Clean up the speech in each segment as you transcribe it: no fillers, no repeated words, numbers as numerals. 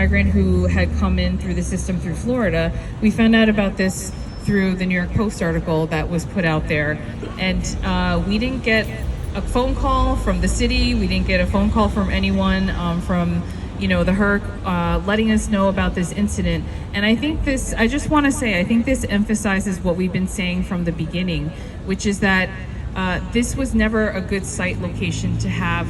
migrant who had come in through the system through Florida. We found out about this through the New York Post article that was put out there. And we didn't get a phone call from the city. We didn't get a phone call from anyone from the HERC letting us know about this incident. And I think I just want to say, I think this emphasizes what we've been saying from the beginning, which is that this was never a good site location to have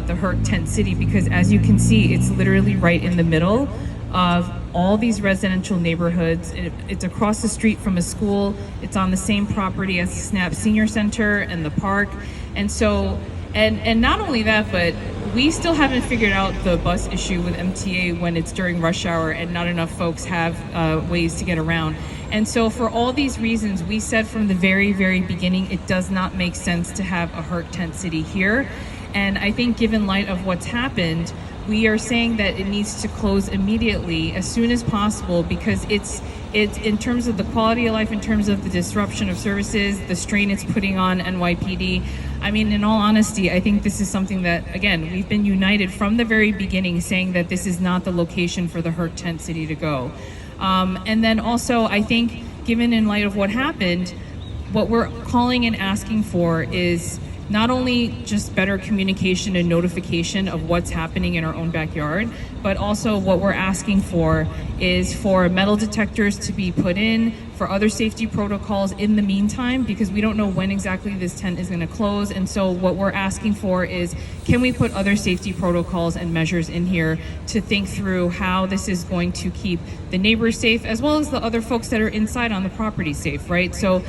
the HERC tent city, because as you can see, it's literally right in the middle of all these residential neighborhoods. It's across the street from a school. It's on the same property as the SNAP Senior Center and the park. And so, and not only that, but we still haven't figured out the bus issue with MTA when it's during rush hour and not enough folks have ways to get around. And so for all these reasons, we said from the very, very beginning, it does not make sense to have a HERC tent city here. And I think given light of what's happened, we are saying that it needs to close immediately as soon as possible, because it's in terms of the quality of life, in terms of the disruption of services, the strain it's putting on NYPD. I mean, in all honesty, I think this is something that, again, we've been united from the very beginning saying that this is not the location for the HERC tent city to go. And then also, I think, given in light of what happened, what we're calling and asking for is not only just better communication and notification of what's happening in our own backyard, but also what we're asking for is for metal detectors to be put in, for other safety protocols in the meantime, because we don't know when exactly this tent is going to close. And so what we're asking for is, can we put other safety protocols and measures in here to think through how this is going to keep the neighbors safe, as well as the other folks that are inside on the property safe, right? So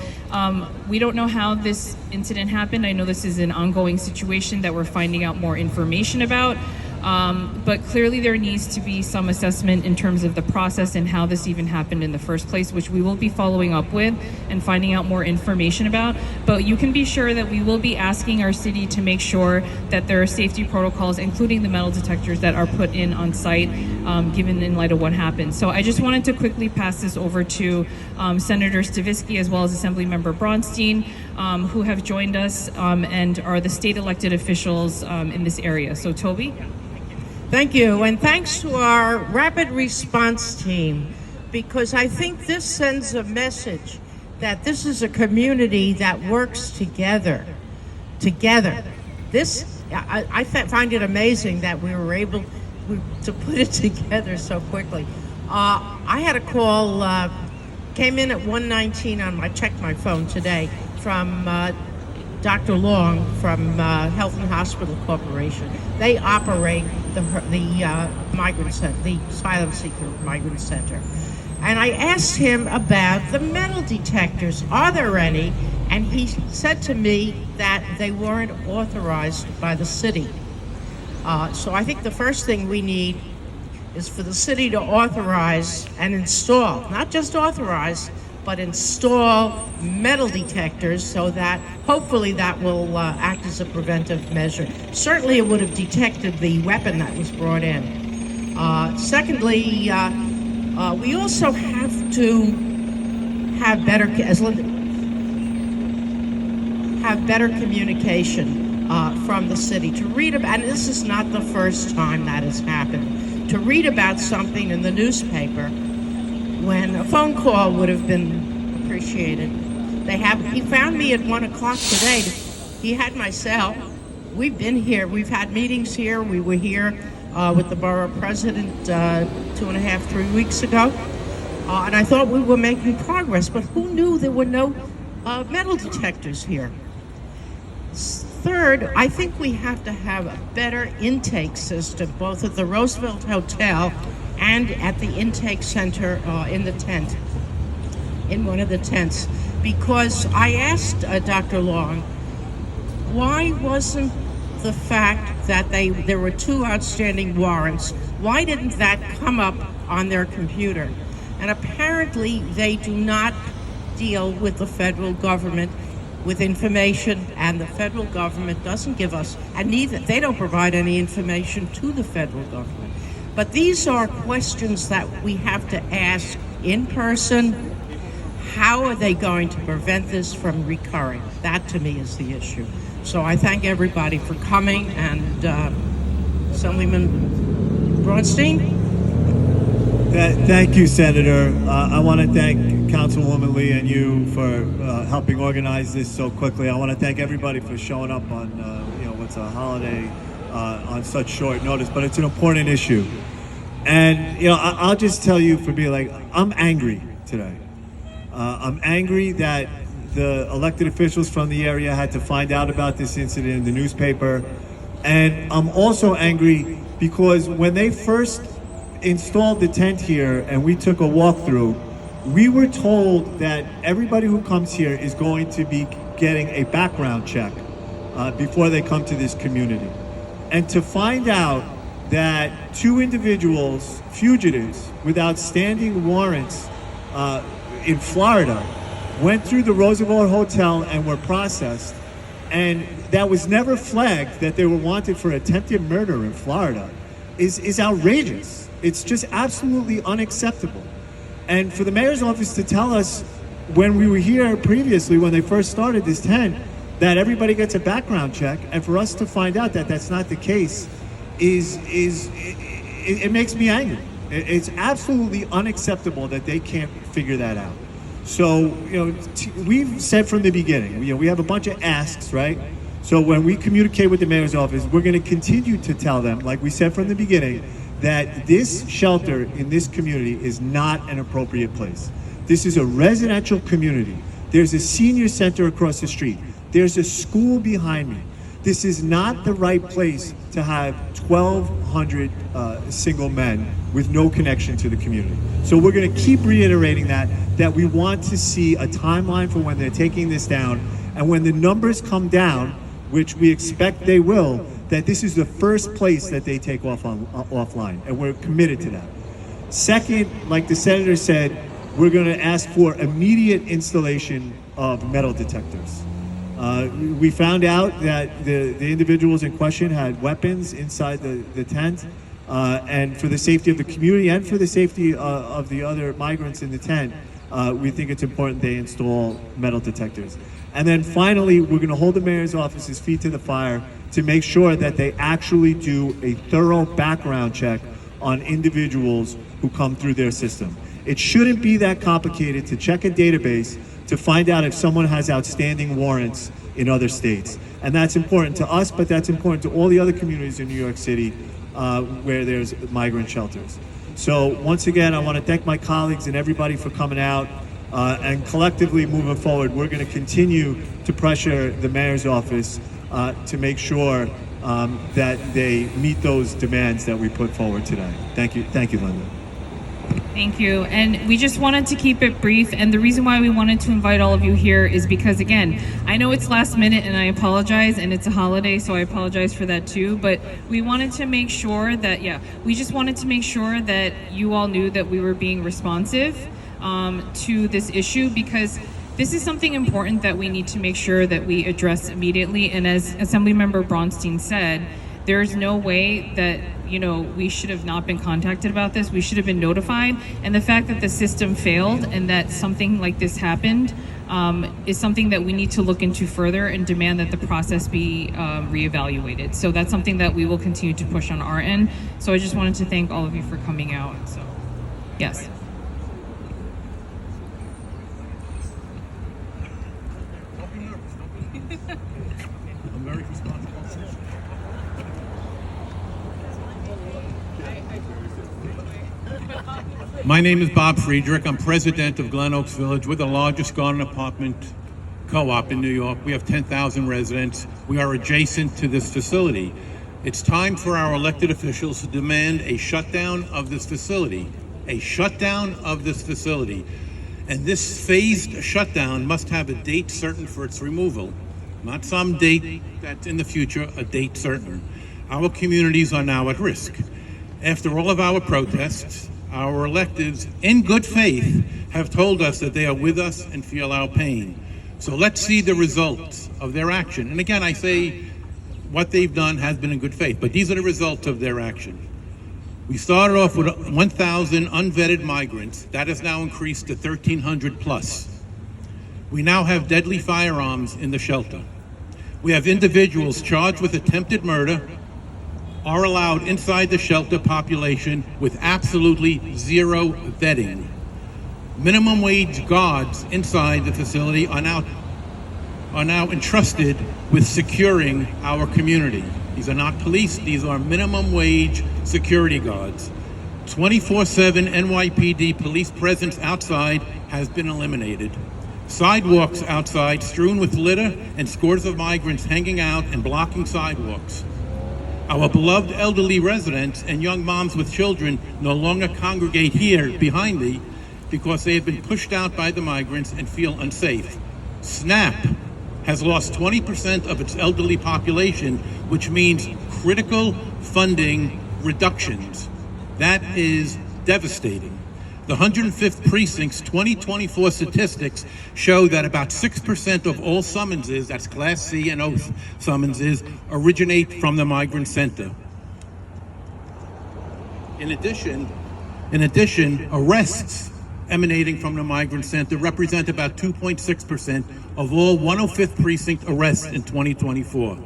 we don't know how this incident happened. I know this is an ongoing situation that we're finding out more information about. But clearly there needs to be some assessment in terms of the process and how this even happened in the first place, which we will be following up with and finding out more information about. But you can be sure that we will be asking our city to make sure that there are safety protocols, including the metal detectors, that are put in on site, given in light of what happened. So I just wanted to quickly pass this over to Senator Stavisky as well as Assemblymember Braunstein, who have joined us and are the state elected officials in this area. So Toby? Thank you, and thanks to our rapid response team, because I think this sends a message that this is a community that works together. This, I find it amazing that we were able to put it together so quickly. I had a call, came in at 1:19 I checked my phone today, from Dr. Long from Health and Hospital Corporation. They operate the Migrant Center, the Asylum Seeker Migrant Center. And I asked him about the metal detectors. Are there any? And he said to me that they weren't authorized by the city. So I think the first thing we need is for the city to authorize and install, not just authorize, but install metal detectors, so that hopefully that will act as a preventive measure. Certainly it would have detected the weapon that was brought in. Secondly, we also have to have better communication from the city. To read about, and this is not the first time that has happened, to read about something in the newspaper when a phone call would have been appreciated. He found me at 1 o'clock today. He had my cell. We've been here. We've had meetings here. We were here with the borough president 2.5, 3 weeks ago. And I thought we were making progress, but who knew there were no metal detectors here? Third, I think we have to have a better intake system, both at the Roosevelt Hotel and at the intake center in the tent, in one of the tents. Because I asked Dr. Long, why wasn't the fact that there were 2 outstanding warrants, why didn't that come up on their computer? And apparently they do not deal with the federal government with information, and the federal government doesn't give us, and neither, they don't provide any information to the federal government. But these are questions that we have to ask in person. How are they going to prevent this from recurring? That to me is the issue. So I thank everybody for coming, and Assemblyman Braunstein? Thank you, Senator. I want to thank Councilwoman Lee and you for helping organize this so quickly. I want to thank everybody for showing up on, what's a holiday on such short notice, but it's an important issue. And, I'll just tell you for being like, I'm angry today. I'm angry that the elected officials from the area had to find out about this incident in the newspaper. And I'm also angry because when they first installed the tent here and we took a walkthrough, we were told that everybody who comes here is going to be getting a background check before they come to this community. And to find out that two individuals, fugitives with outstanding warrants in Florida, went through the Roosevelt Hotel and were processed, and that was never flagged that they were wanted for attempted murder in Florida is outrageous. It's just absolutely unacceptable. And for the mayor's office to tell us when we were here previously, when they first started this tent, that everybody gets a background check, and for us to find out that that's not the case it makes me angry. It's absolutely unacceptable that they can't figure that out. So, we've said from the beginning, we have a bunch of asks, right? So when we communicate with the mayor's office, we're going to continue to tell them, like we said from the beginning, that this shelter in this community is not an appropriate place. This is a residential community. There's a senior center across the street. There's a school behind me. This is not the right place to have 1,200 single men with no connection to the community. So we're going to keep reiterating that we want to see a timeline for when they're taking this down, and when the numbers come down, which we expect they will, that this is the first place that they take offline, and we're committed to that. Second, like the senator said, we're going to ask for immediate installation of metal detectors. We found out that the individuals in question had weapons inside the tent, and for the safety of the community and for the safety of the other migrants in the tent, we think it's important they install metal detectors. And then finally, we're going to hold the mayor's office's feet to the fire to make sure that they actually do a thorough background check on individuals who come through their system. It shouldn't be that complicated to check a database to find out if someone has outstanding warrants in other states. And that's important to us, but that's important to all the other communities in New York City where there's migrant shelters. So once again, I want to thank my colleagues and everybody for coming out. And collectively moving forward, we're going to continue to pressure the mayor's office to make sure that they meet those demands that we put forward today. Thank you, Linda. Thank you. And we just wanted to keep it brief. And the reason why we wanted to invite all of you here is because, again, I know it's last minute and I apologize, and it's a holiday, so I apologize for that too. But we wanted to make sure that, we just wanted to make sure that you all knew that we were being responsive to this issue, because this is something important that we need to make sure that we address immediately. And as Assemblymember Braunstein said, there's no way that, we should have not been contacted about this. We should have been notified. And the fact that the system failed and that something like this happened is something that we need to look into further and demand that the process be reevaluated. So that's something that we will continue to push on our end. So I just wanted to thank all of you for coming out. So, yes. I'm very responsible. My name is Bob Friedrich. I'm president of Glen Oaks Village. We're the largest garden apartment co-op in New York. We have 10,000 residents. We are adjacent to this facility. It's time for our elected officials to demand a shutdown of this facility. A shutdown of this facility. And this phased shutdown must have a date certain for its removal. Not some date that's in the future, a date certain. Our communities are now at risk. After all of our protests, our electeds, in good faith, have told us that they are with us and feel our pain. So let's see the results of their action. And again, I say what they've done has been in good faith, but these are the results of their action. We started off with 1,000 unvetted migrants. That has now increased to 1,300 plus. We now have deadly firearms in the shelter. We have individuals charged with attempted murder, are allowed inside the shelter population with absolutely zero vetting. Minimum wage guards inside the facility are now entrusted with securing our community. These are not police, these are minimum wage security guards. 24/7 NYPD police presence outside has been eliminated. Sidewalks outside strewn with litter and scores of migrants hanging out and blocking sidewalks. Our beloved elderly residents and young moms with children no longer congregate here behind me because they have been pushed out by the migrants and feel unsafe. SNAP has lost 20% of its elderly population, which means critical funding reductions. That is devastating. The 105th Precinct's 2024 statistics show that about 6% of all summonses, that's Class C and O summonses, originate from the Migrant Center. In addition, arrests emanating from the Migrant Center represent about 2.6% of all 105th Precinct arrests in 2024.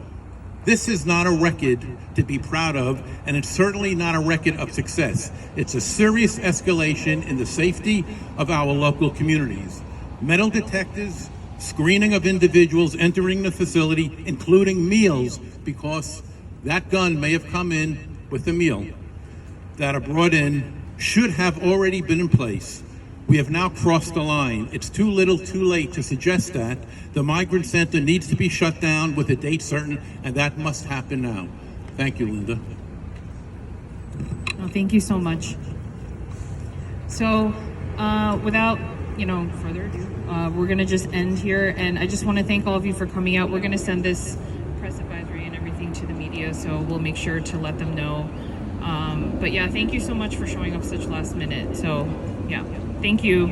This is not a record to be proud of, and it's certainly not a record of success. It's a serious escalation in the safety of our local communities. Metal detectors, screening of individuals entering the facility, including meals, because that gun may have come in with a meal, that are brought in, should have already been in place. We have now crossed the line. It's too little, too late to suggest that the Migrant Center needs to be shut down with a date certain, and that must happen now. Thank you, Linda. Oh, thank you so much. So, without further ado, we're gonna just end here, and I just want to thank all of you for coming out. We're gonna send this press advisory and everything to the media, so we'll make sure to let them know. But yeah, thank you so much for showing up such last minute. So yeah, thank you.